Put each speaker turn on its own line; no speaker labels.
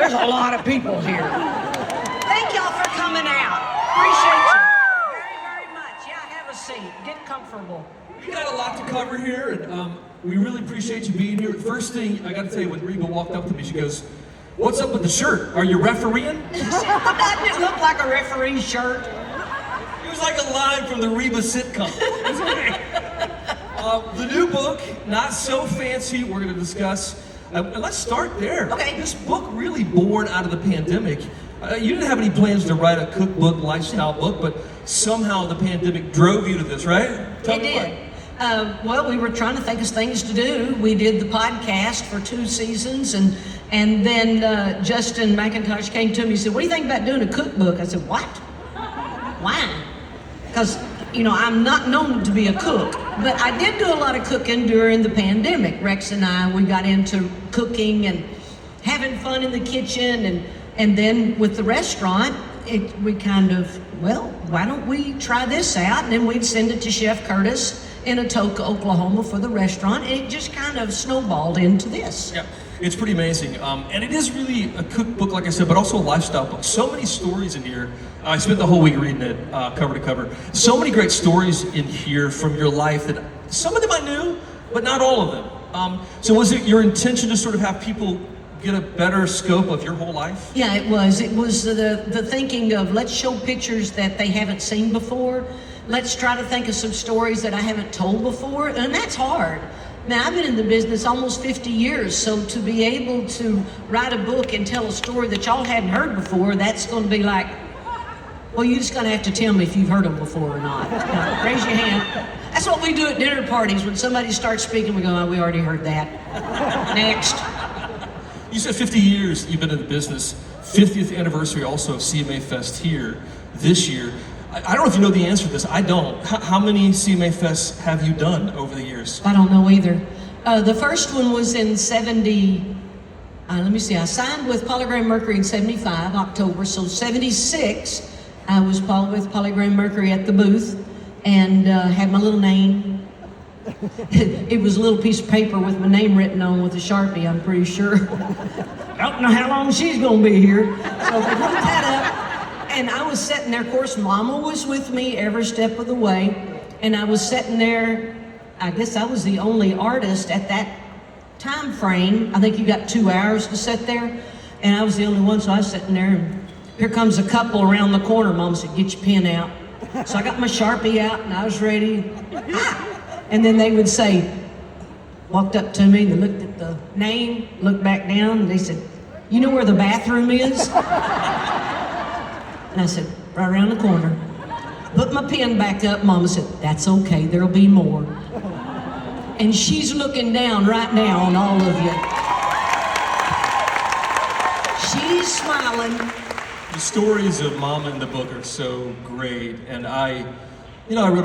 There's a lot of people here. Thank y'all for coming out. Appreciate you very, very much. Yeah, have a seat. Get comfortable.
We got a lot to cover here, and we really appreciate you being here. First thing, I got to tell you, when Reba walked up to me, she goes, "What's up with the shirt? Are you refereeing?"
Well, doesn't it look like a referee's shirt?
It was like a line from the Reba sitcom. The new book, Not So Fancy, we're going to discuss. And let's start there.
Okay.
This book really born out of the pandemic. You didn't have any plans to write a cookbook, lifestyle book, but somehow the pandemic drove you to this, right? Tell
It
me
did. Well, we were trying to think of things to do. We did the podcast for 2 seasons, and then Justin McIntosh came to me and said, "What do you think about doing a cookbook?" I said, "What? Why?" Because, I'm not known to be a cook, but I did do a lot of cooking during the pandemic. Rex and I, we got into cooking and having fun in the kitchen, and then with the restaurant, we kind of, well, why don't we try this out? And then we'd send it to Chef Curtis in Atoka, Oklahoma for the restaurant, and it just kind of snowballed into this.
Yeah, it's pretty amazing. And it is really a cookbook, like I said, but also a lifestyle book. So many stories in here. I spent the whole week reading it cover to cover. So many great stories in here from your life that some of them I knew, but not all of them. So was it your intention to sort of have people get a better scope of your whole life?
Yeah, it was. It was the thinking of, let's show pictures that they haven't seen before. Let's try to think of some stories that I haven't told before, and that's hard. Now, I've been in the business almost 50 years, so to be able to write a book and tell a story that y'all hadn't heard before, that's going to be like, well, you're just going to have to tell me if you've heard them before or not. Raise your hand. That's what we do at dinner parties. When somebody starts speaking, we go, "Oh, we already heard that." Next.
You said 50 years you've been in the business. 50th anniversary also of CMA Fest here this year. I don't know if you know the answer to this. I don't. How many CMA Fests have you done over the years?
I don't know either. The first one was in 70, let me see, I signed with Polygram Mercury in 75, October, so 76, I was with Polygram Mercury at the booth and had my little name. It was a little piece of paper with my name written on with a Sharpie, I'm pretty sure. I don't know how long she's gonna be here. So they put that up. And I was sitting there, of course, Mama was with me every step of the way. And I was sitting there, I guess I was the only artist at that time frame. I think you got 2 hours to sit there. And I was the only one, so I was sitting there, and here comes a couple around the corner. Mama said, "Get your pen out." So I got my Sharpie out, and I was ready. And then they would say, walked up to me, they looked at the name, looked back down, and they said, "You know where the bathroom is?" And I said, "Right around the corner." Put my pen back up. Mama said, "That's okay, there'll be more." And she's looking down right now on all of you. She's smiling.
The stories of Mama in the book are so great, and I wrote